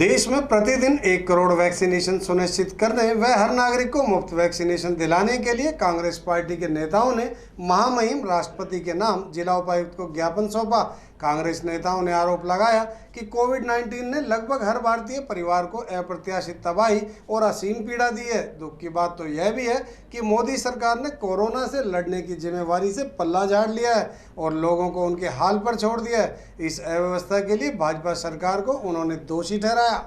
देश में प्रतिदिन 1 करोड़ वैक्सीनेशन सुनिश्चित करने व हर नागरिक को मुफ्त वैक्सीनेशन दिलाने के लिए कांग्रेस पार्टी के नेताओं ने महामहिम राष्ट्रपति के नाम जिला उपायुक्त को ज्ञापन सौंपा। कांग्रेस नेताओं ने आरोप लगाया कि कोविड-19 ने लगभग हर भारतीय परिवार को अप्रत्याशित तबाही और असीम पीड़ा दी है। दुख की बात तो यह भी है कि मोदी सरकार ने कोरोना से लड़ने की जिम्मेवारी से पल्ला झाड़ लिया है और लोगों को उनके हाल पर छोड़ दिया है। इस अव्यवस्था के लिए भाजपा सरकार को उन्होंने दोषी ठहराया।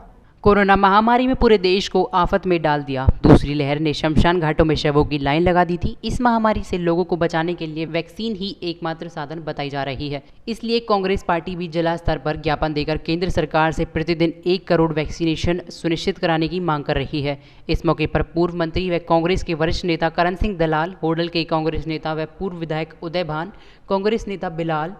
कोरोना महामारी में पूरे देश को आफत में डाल दिया। दूसरी लहर ने शमशान घाटों में शवों की लाइन लगा दी थी। इस महामारी से लोगों को बचाने के लिए वैक्सीन ही एकमात्र साधन बताई जा रही है। इसलिए कांग्रेस पार्टी भी जिला स्तर पर ज्ञापन देकर केंद्र सरकार से प्रतिदिन 1 करोड़ वैक्सीनेशन सुनिश्चित कराने की मांग कर रही है। इस मौके पर पूर्व मंत्री व कांग्रेस के वरिष्ठ नेता करण सिंह दलाल, होडल के कांग्रेस नेता व पूर्व विधायक उदय भान, कांग्रेस नेता बिलाल,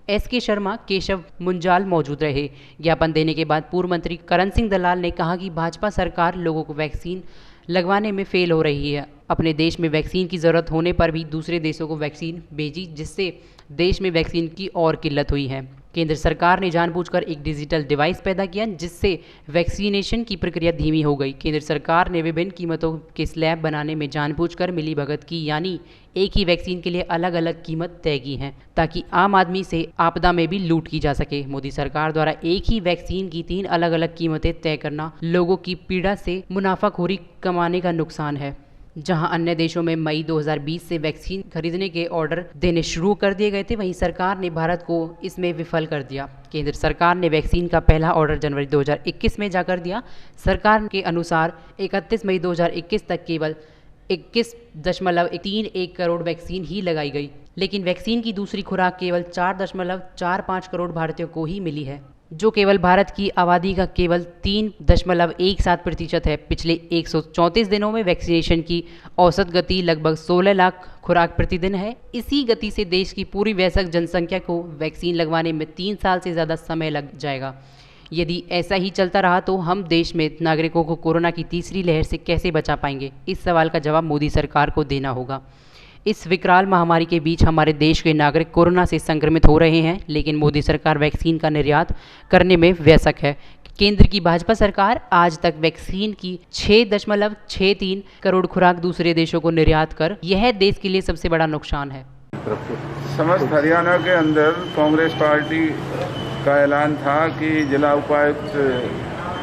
SK शर्मा, केशव मुंजाल मौजूद रहे। ज्ञापन देने के बाद पूर्व मंत्री करण सिंह दलाल ने कहा कि भाजपा सरकार लोगों को वैक्सीन लगवाने में फेल हो रही है। अपने देश में वैक्सीन की ज़रूरत होने पर भी दूसरे देशों को वैक्सीन भेजी, जिससे देश में वैक्सीन की और किल्लत हुई है। केंद्र सरकार ने जानबूझकर एक डिजिटल डिवाइस पैदा किया, जिससे वैक्सीनेशन की प्रक्रिया धीमी हो गई। केंद्र सरकार ने विभिन्न कीमतों के स्लैब बनाने में जानबूझकर मिलीभगत की, यानी एक ही वैक्सीन के लिए अलग अलग कीमत तय की है, ताकि आम आदमी से आपदा में भी लूट की जा सके। मोदी सरकार द्वारा एक ही वैक्सीन की 3 अलग अलग कीमतें तय करना लोगों की पीड़ा से मुनाफाखोरी कमाने का नुकसान है। जहां अन्य देशों में मई 2020 से वैक्सीन खरीदने के ऑर्डर देने शुरू कर दिए गए थे, वहीं सरकार ने भारत को इसमें विफल कर दिया। केंद्र सरकार ने वैक्सीन का पहला ऑर्डर जनवरी 2021 में जाकर दिया। सरकार के अनुसार 31 मई 2021 तक केवल 21.31 करोड़ वैक्सीन ही लगाई गई, लेकिन वैक्सीन की दूसरी खुराक केवल 4.45 करोड़ भारतीयों को ही मिली है, जो केवल भारत की आबादी का केवल 3.17% है। पिछले 134 दिनों में वैक्सीनेशन की औसत गति लगभग 16 लाख खुराक प्रतिदिन है। इसी गति से देश की पूरी वयस्क जनसंख्या को वैक्सीन लगवाने में 3 साल से ज़्यादा समय लग जाएगा। यदि ऐसा ही चलता रहा तो हम देश में नागरिकों को कोरोना की तीसरी लहर से कैसे बचा पाएंगे? इस सवाल का जवाब मोदी सरकार को देना होगा। इस विकराल महामारी के बीच हमारे देश के नागरिक कोरोना से संक्रमित हो रहे हैं, लेकिन मोदी सरकार वैक्सीन का निर्यात करने में व्यसक है। केंद्र की भाजपा सरकार आज तक वैक्सीन की 6.63 करोड़ खुराक दूसरे देशों को निर्यात कर, यह देश के लिए सबसे बड़ा नुकसान है। समस्त हरियाणा के अंदर कांग्रेस पार्टी का ऐलान था कि जिला उपायुक्त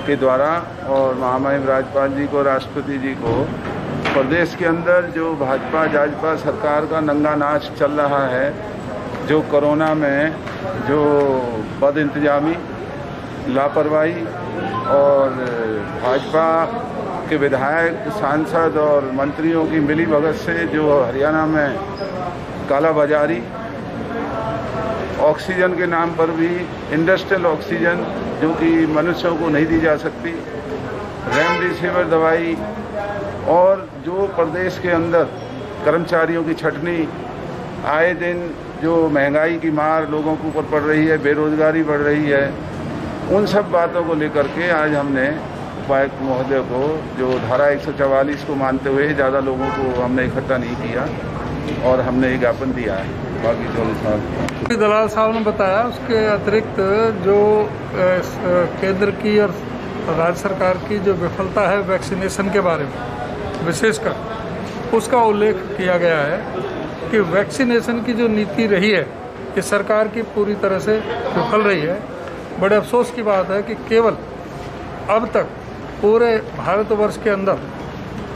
के द्वारा और महामहिम राज्यपाल जी को, राष्ट्रपति जी को, प्रदेश के अंदर जो भाजपा सरकार का नंगा नाच चल रहा है, जो कोरोना में जो बदइंतजामी, लापरवाही और भाजपा के विधायक, सांसद और मंत्रियों की मिलीभगत से जो हरियाणा में कालाबाजारी, ऑक्सीजन के नाम पर भी इंडस्ट्रियल ऑक्सीजन जो कि मनुष्यों को नहीं दी जा सकती, रेमडेसिविर दवाई, और जो प्रदेश के अंदर कर्मचारियों की छटनी, आए दिन जो महंगाई की मार लोगों के ऊपर पड़ रही है, बेरोजगारी बढ़ रही है, उन सब बातों को लेकर के आज हमने उपायुक्त महोदय को, जो धारा 144 को मानते हुए ज़्यादा लोगों को हमने इकट्ठा नहीं किया और हमने ज्ञापन दिया है। बाकी 24 साल दलाल साहब ने बताया, उसके अतिरिक्त जो केंद्र की और राज्य सरकार की जो विफलता है वैक्सीनेशन के बारे में विशेषकर, उसका उल्लेख किया गया है कि वैक्सीनेशन की जो नीति रही है इस सरकार की पूरी तरह से विफल रही है। बड़े अफसोस की बात है कि केवल अब तक पूरे भारतवर्ष के अंदर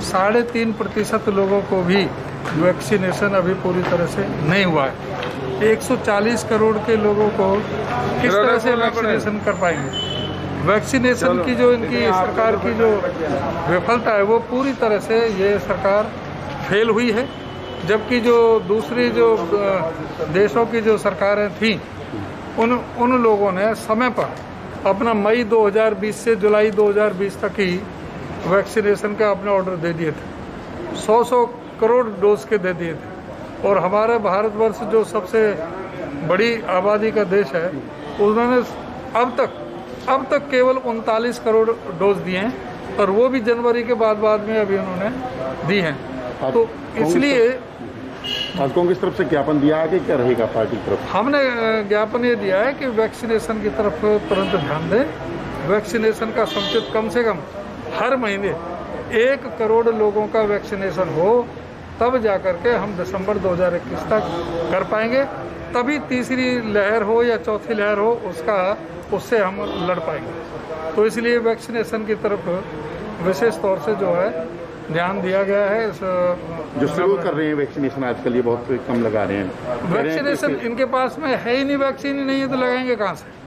3.5% लोगों को भी वैक्सीनेशन अभी पूरी तरह से नहीं हुआ है। 140 करोड़ के लोगों को किस तरह से वैक्सीनेशन कर पाएंगे? वैक्सीनेशन की जो इनकी सरकार की जो विफलता है वो पूरी तरह से ये सरकार फेल हुई है, जबकि जो दूसरी जो देशों की जो सरकारें थीं उन लोगों ने समय पर अपना मई 2020 से जुलाई 2020 तक ही वैक्सीनेशन का अपने ऑर्डर दे दिए थे, 100 करोड़ डोज के दे दिए थे। और हमारे भारतवर्ष जो सबसे बड़ी आबादी का देश है, उन्होंने अब तक केवल 39 करोड़ डोज दिए हैं, और वो भी जनवरी के बाद में अभी उन्होंने दी हैं। तो इसलिए आज कांग्रेस तरफ से ज्ञापन दिया है कि क्या रहेगा पार्टी की तरफ? हमने ज्ञापन ये दिया है कि वैक्सीनेशन की तरफ तुरंत ध्यान दें, वैक्सीनेशन का समुचित कम से कम हर महीने 1 करोड़ लोगों का वैक्सीनेशन हो, तब जाकर के हम दिसंबर 2021 तक कर पाएंगे। तभी तीसरी लहर हो या चौथी लहर हो उससे हम लड़ पाएंगे। तो इसलिए वैक्सीनेशन की तरफ विशेष तौर से जो है ध्यान दिया गया है। जो शुरू कर रहे हैं वैक्सीनेशन आजकल ये बहुत कम लगा रहे हैं। वैक्सीनेशन इनके पास में है ही नहीं, वैक्सीन ही नहीं है तो लगाएंगे कहाँ से।